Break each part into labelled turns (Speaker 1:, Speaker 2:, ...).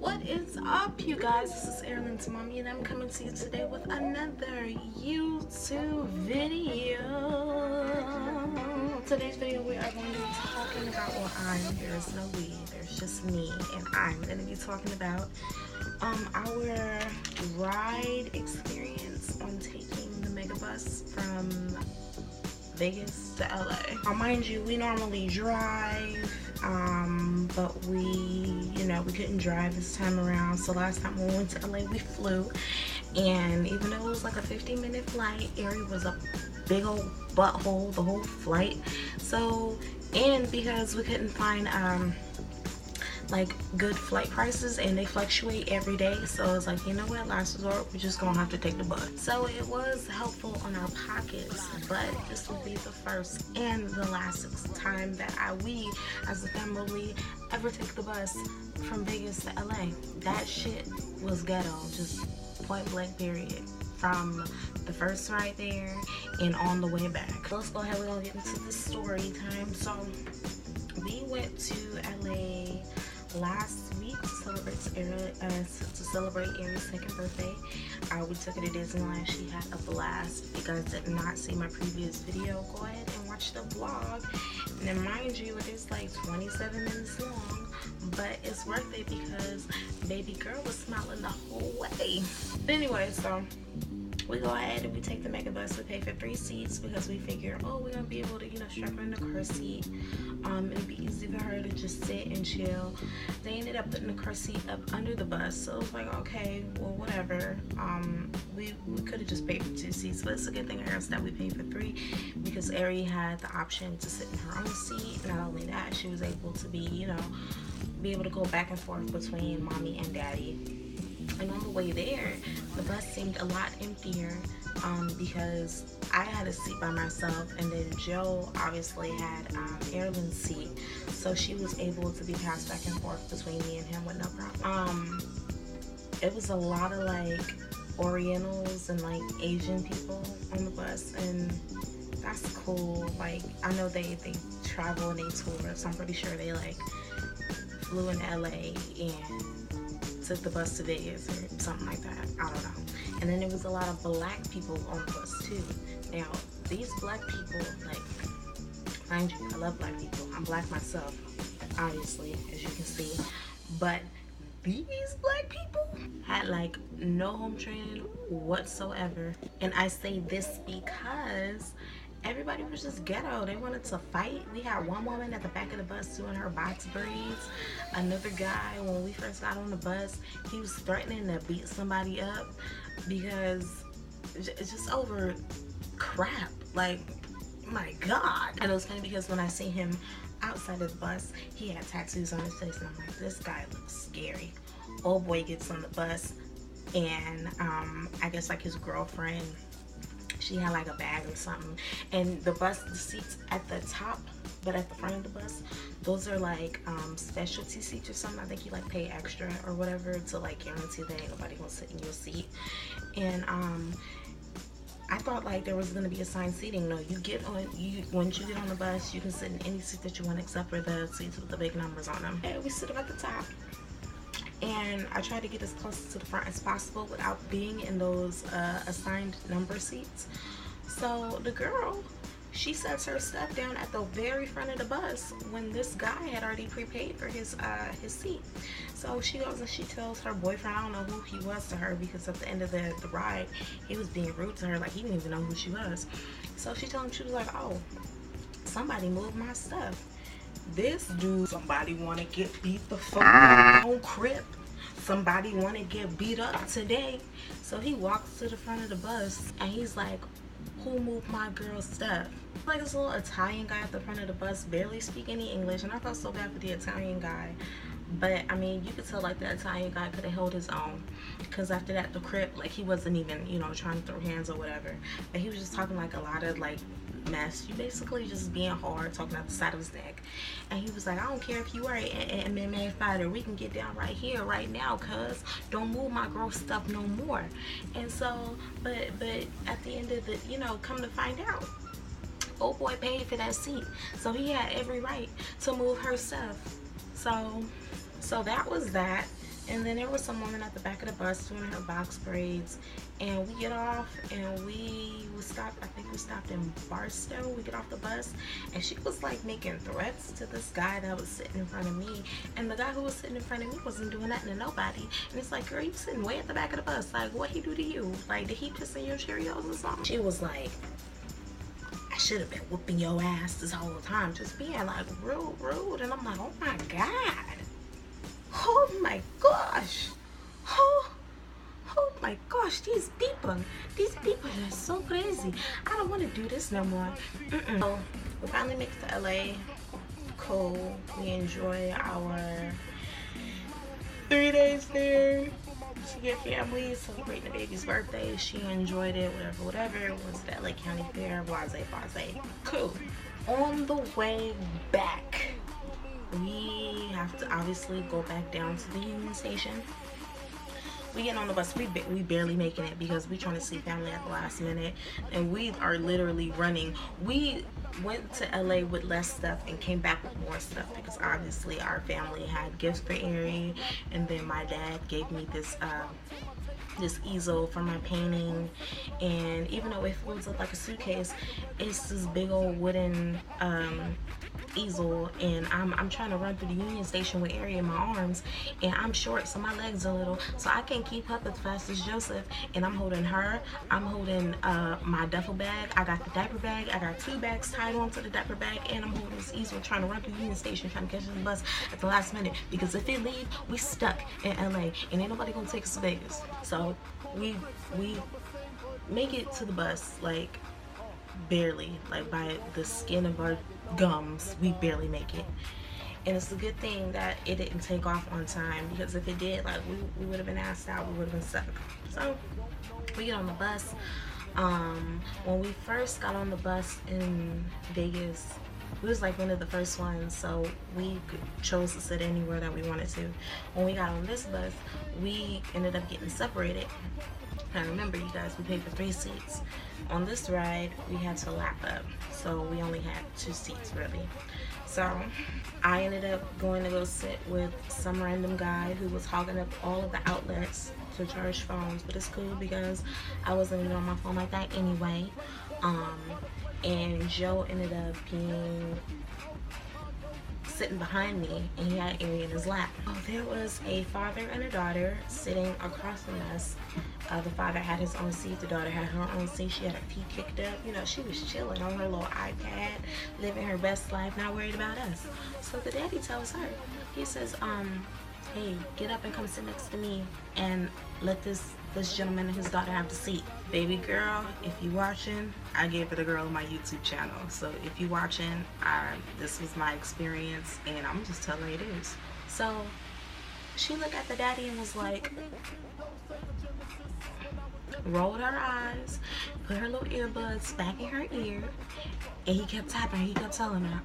Speaker 1: What is up, you guys? This is Erilyn's mommy, and I'm coming to you today with another YouTube video. Today's video, we are going to be talking about, there's no we, there's just me, and I'm going to be talking about our ride experience on taking the Megabus from Vegas to LA. Mind you, we normally drive, but we couldn't drive this time around. So last time we went to LA, we flew, and even though it was like a 15-minute flight, Ari was a big old butthole the whole flight. So, and because we couldn't find like good flight prices, and they fluctuate every day, so it's like, you know what, last resort, we're just gonna have to take the bus. So it was helpful on our pockets, but this will be the first and the last time that we as a family ever take the bus from Vegas to LA. That shit was ghetto, just point blank period, from the first ride there and on the way back. So let's go ahead, we're gonna get into the story time. So we went to LA last week to celebrate Ari's second birthday. We took her to Disneyland. She had a blast. If you guys did not see my previous video, go ahead and watch the vlog. And then mind you, it is like 27 minutes long, but it's worth it because baby girl was smiling the whole way. But anyway, so we go ahead and we take the Megabus. We pay for 3 seats because we figure, oh, we're gonna be able to, strap her in the car seat. It'd be easy for her to just sit and chill. They ended up putting the car seat up under the bus, so it was like, okay, well, whatever. We could have just paid for 2 seats, but it's a good thing that we paid for 3 because Ari had the option to sit in her own seat. Not only that, she was able to be able to go back and forth between mommy and daddy. And on the way there, the bus seemed a lot emptier because I had a seat by myself, and then Joe obviously had Erilyn's seat, so she was able to be passed back and forth between me and him with no problem. It was a lot of like Orientals and like Asian people on the bus, and that's cool. Like, I know they travel and they tour, so I'm pretty sure they like flew in LA and took the bus to Vegas or something like that. I don't know. And then there was a lot of black people on the bus too. Now, these black people, like, mind you, I love black people. I'm black myself, obviously, as you can see. But these black people had like no home training whatsoever. And I say this because everybody was just ghetto. They wanted to fight. We had one woman at the back of the bus doing her box braids. Another guy, when we first got on the bus, he was threatening to beat somebody up because it's just over crap. Like, my God. And it was funny because when I see him outside of the bus, he had tattoos on his face, and I'm like, this guy looks scary. Old boy gets on the bus, and I guess like his girlfriend, she had like a bag or something, and the seats at the top, but at the front of the bus, those are like specialty seats or something. I think you like pay extra or whatever to like guarantee that ain't nobody gonna sit in your seat. And I thought like there was gonna be assigned seating. No, once you get on the bus, you can sit in any seat that you want except for the seats with the big numbers on them. And we sit up at the top. And I tried to get as close to the front as possible without being in those assigned number seats. So the girl, she sets her stuff down at the very front of the bus when this guy had already prepaid for his seat. So she goes and she tells her boyfriend, I don't know who he was to her, because at the end of the ride, he was being rude to her, like he didn't even know who she was. So she told him, she was like, oh, somebody moved my stuff. This dude, somebody want to get beat the fuck up on Crip. Somebody want to get beat up today. So he walks to the front of the bus and he's like, who moved my girl's stuff? Like this little Italian guy at the front of the bus, barely speak any English, and I felt so bad for the Italian guy. But I mean, you could tell like the Italian guy could have held his own, because after that, the Crip, like he wasn't even, trying to throw hands or whatever, but he was just talking like a lot of like mess. You basically just being hard, talking out the side of his neck. And he was like, I don't care if you are an MMA fighter, we can get down right here, right now, cuz don't move my girl stuff no more. And so, but at the end of the, come to find out, old boy paid for that seat, so he had every right to move her stuff. So that was that. And then there was some woman at the back of the bus doing her box braids, and we get off and we stopped, I think we stopped in Barstow. We get off the bus and she was like making threats to this guy that was sitting in front of me, and the guy who was sitting in front of me wasn't doing nothing to nobody. And it's like, girl, you sitting way at the back of the bus, like what he do to you? Like, did he piss in your Cheerios or something? She was like, I should have been whooping your ass this whole time, just being like rude. And I'm like, oh my god, oh my gosh, oh my gosh, these people are so crazy. I don't want to do this no more. So we finally make it to LA. Cool. We enjoy our 3 days there. She get family, celebrating the baby's birthday. She enjoyed it, whatever. It was the LA County Fair, blase. Cool. On the way back, we have to obviously go back down to the Union Station. We get on the bus, we barely making it because we trying to see family at the last minute, and we are literally running. We went to LA with less stuff and came back with more stuff because obviously our family had gifts for Ari, and then my dad gave me this easel for my painting, and even though it folds up like a suitcase, it's this big old wooden easel, and I'm trying to run through the Union Station with Ari in my arms, and I'm short, so my legs are little, so I can't keep up as fast as Joseph. And I'm holding her, I'm holding my duffel bag, I got the diaper bag, I got 2 bags tied onto the diaper bag, and I'm holding this easel trying to run through Union Station, trying to catch the bus at the last minute, because if it leave, we stuck in LA and ain't nobody gonna take us to Vegas. So we make it to the bus like barely, like by the skin of our gums. We barely make it, and it's a good thing that it didn't take off on time, because if it did, like we would have been asked out, we would have been stuck. So we get on the bus. When we first got on the bus in Vegas, we was like one of the first ones, so we chose to sit anywhere that we wanted to. When we got on this bus, we ended up getting separated. Now remember, you guys, we paid for 3 seats. On this ride, we had to lap up, so we only had 2 seats really. So I ended up going to go sit with some random guy who was hogging up all of the outlets to charge phones, but it's cool because I wasn't even on my phone like that anyway. And Joe ended up being sitting behind me, and he had Ari in his lap. Oh, there was a father and a daughter sitting across from us. The father had his own seat, the daughter had her own seat. She had her feet kicked up, you know, she was chilling on her little iPad, living her best life, not worried about us. So the daddy tells her, he says, hey, get up and come sit next to me and let this gentleman and his daughter have the seat. Baby girl, if you watching, I gave it a girl on my YouTube channel. So if you watching, this was my experience, and I'm just telling you it is. So she looked at the daddy and was like, rolled her eyes, put her little earbuds back in her ear, and he kept tapping her. He kept telling her,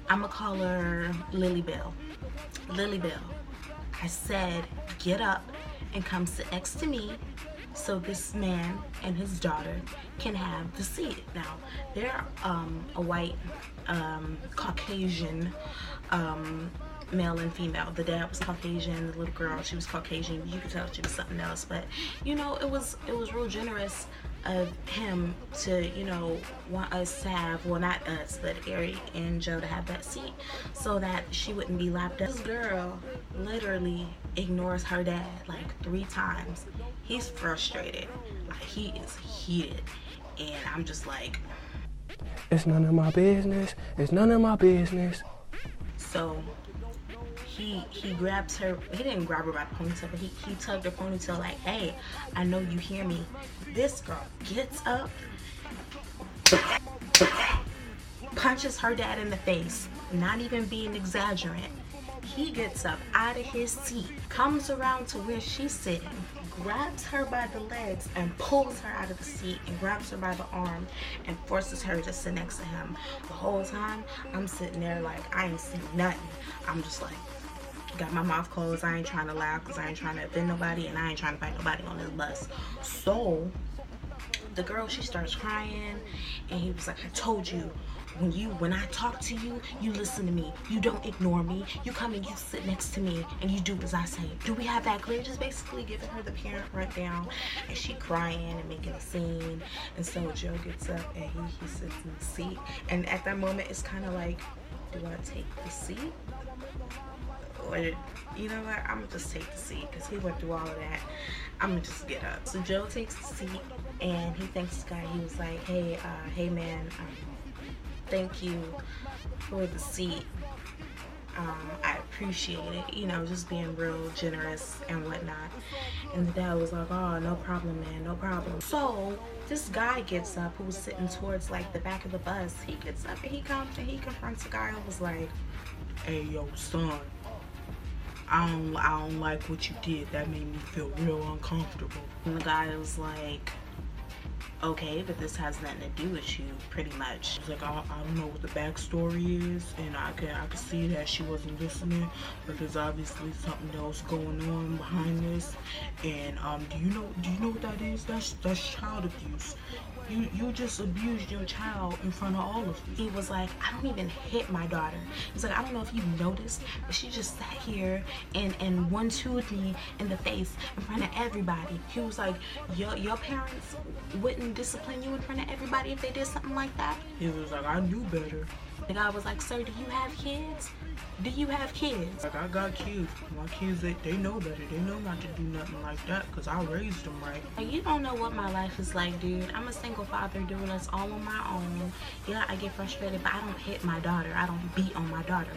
Speaker 1: I'ma call her Lily Bell. Lily Bell, I said, get up and come sit next to me so this man and his daughter can have the seat. Now, they're a white, Caucasian male and female. The dad was Caucasian, the little girl, she was Caucasian. You could tell she was something else, but you know, it was real generous of him to, you know, want us to have, well, not us, but Ari and Joe to have that seat so that she wouldn't be lapped up. This girl literally ignores her dad like 3 times. He's frustrated, like he is heated, and I'm just like,
Speaker 2: it's none of my business, it's none of my business.
Speaker 1: So he grabs her, he didn't grab her by the ponytail, but he tugged her ponytail like, hey, I know you hear me. This girl gets up, punches her dad in the face, not even being exaggerant. He gets up out of his seat, comes around to where she's sitting, grabs her by the legs and pulls her out of the seat and grabs her by the arm and forces her to sit next to him. The whole time I'm sitting there like I ain't seen nothing. I'm just like, got my mouth closed. I ain't trying to laugh because I ain't trying to offend nobody, and I ain't trying to fight nobody on this bus. So the girl, she starts crying, and he was like, I told you when I talk to you, you listen to me. You don't ignore me. You come and you sit next to me and you do as I say. Do we have that clear? Just basically giving her the parent rundown, and she crying and making a scene. And so Joe gets up and he sits in the seat. And at that moment, it's kind of like, do I take the seat? Or, you know what, I'm gonna just take the seat because he went through all of that. I'm gonna just get up. So Joe takes the seat and he thanks this guy. He was like, hey man, thank you for the seat. I appreciate it, you know, just being real generous and whatnot. And the dad was like, oh, no problem, man, no problem. So this guy gets up who was sitting towards like the back of the bus. He gets up and he comes and he confronts the guy and was like, hey, yo, son, I don't like what you did. That made me feel real uncomfortable. And the guy was like, okay, but this has nothing to do with you, pretty much. He's like, I don't know what the backstory is, and I can see that she wasn't listening, but there's obviously something else going on behind this. And do you know what that is? That's child abuse. You just abused your child in front of all of you. He was like, I don't even hit my daughter. He's like, I don't know if you noticed, but she just sat here and one-two'd me in the face in front of everybody. He was like, your parents wouldn't discipline you in front of everybody if they did something like that? He was like, I knew better. The guy was like, sir, do you have kids? Do you have kids? Like, I got kids. My kids, they know better. They know not to do nothing like that because I raised them right. Like, you don't know what my life is like, dude. I'm a single father doing this all on my own. Yeah, I get frustrated, but I don't hit my daughter. I don't beat on my daughter.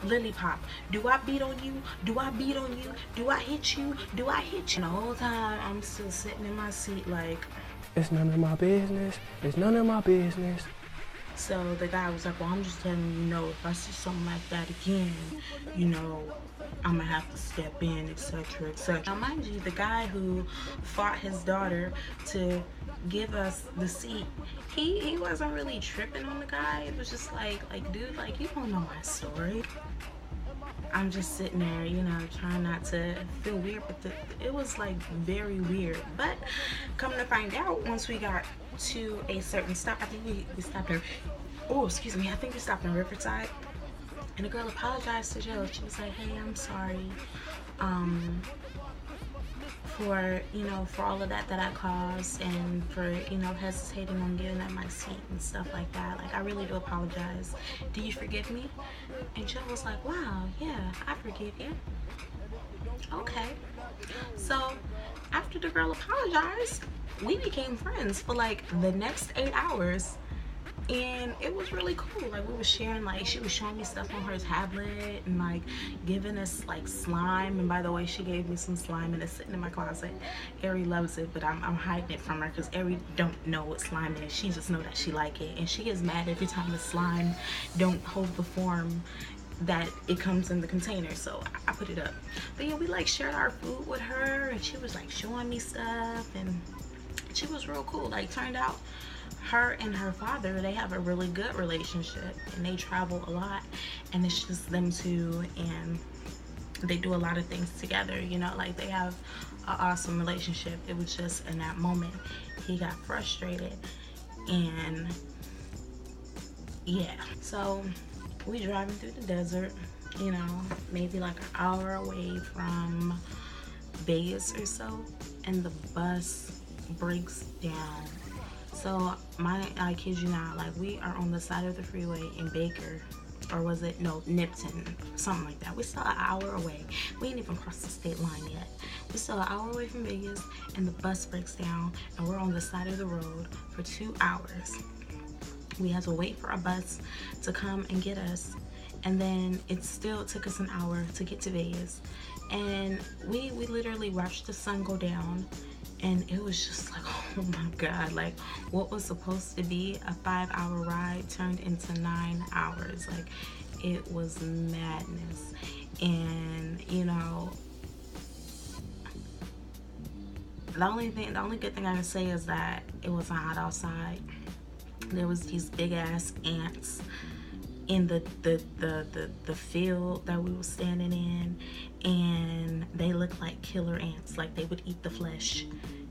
Speaker 1: Lily Pop, do I beat on you? Do I beat on you? Do I hit you? Do I hit you? And the whole time, I'm still sitting in my seat like,
Speaker 2: It's none of my business. It's none of my business.
Speaker 1: So the guy was like, well, I'm just letting you know, if I see something like that again, you know, I'm gonna have to step in, etc., etc. Now, mind you, the guy who fought his daughter to give us the seat, he wasn't really tripping on the guy. It was just like, dude, like, you don't know my story. I'm just sitting there, you know, trying not to feel weird, but it was like very weird. But coming to find out, once we got to a certain stop, I think we stopped there. Oh, excuse me, I think we stopped in Riverside. And the girl apologized to Joe. She was like, hey, I'm sorry for, you know, for all of that I caused, and for, you know, hesitating on giving up my seat and stuff like that. Like, I really do apologize. Do you forgive me? And Joe was like, wow, yeah, I forgive you. Okay. So after the girl apologized, we became friends for like the next 8 hours. And it was really cool. Like, we were sharing, like, she was showing me stuff on her tablet and like giving us like slime. And by the way, she gave me some slime and it's sitting in my closet. Ari loves it, but I'm hiding it from her because Ari don't know what slime is. She just know that she like it, and she gets mad every time the slime don't hold the form that it comes in the container. So I put it up. But yeah, we like shared our food with her, and she was like showing me stuff, and she was real cool. Like, turned out her and her father, they have a really good relationship, and they travel a lot, and it's just them two, and they do a lot of things together, you know, like they have an awesome relationship. It was just in that moment he got frustrated, and yeah, so we driving through the desert, you know, maybe like an hour away from Vegas or so, and the bus breaks down. So I kid you not, like, we are on the side of the freeway in Baker, or was it, no, Nipton, something like that. We're still an hour away. We ain't even crossed the state line yet. We're still an hour away from Vegas, and the bus breaks down, and we're on the side of the road for 2 hours. We had to wait for a bus to come and get us, and then it still took us an hour to get to Vegas. And we literally watched the sun go down, and it was just like, oh my God, like, what was supposed to be a 5-hour ride turned into 9 hours. Like, it was madness. And, you know, the only good thing I can say is that it wasn't hot outside. There was these big ass ants in the field that we were standing in, and they looked like killer ants. Like, they would eat the flesh.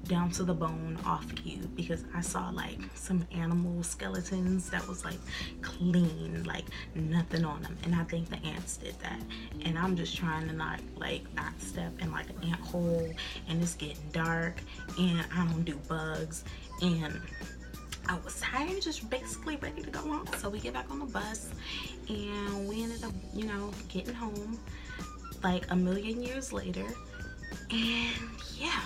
Speaker 1: down to the bone off you, because I saw like some animal skeletons that was like clean, like nothing on them, and I think the ants did that. And I'm just trying to not like step in like an ant hole, and it's getting dark, and I don't do bugs, and I was tired, just basically ready to go home. So we get back on the bus, and we ended up, you know, getting home like a million years later. And yeah,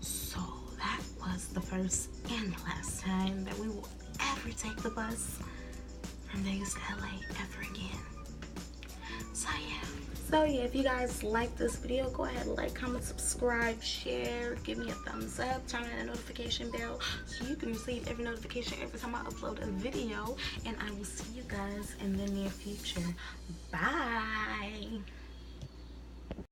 Speaker 1: so that was the first and the last time that we will ever take the bus from Vegas to LA ever again. So yeah, if you guys like this video, go ahead and like, comment, subscribe, share, give me a thumbs up, turn on the notification bell so you can receive every notification every time I upload a video. And I will see you guys in the near future. Bye.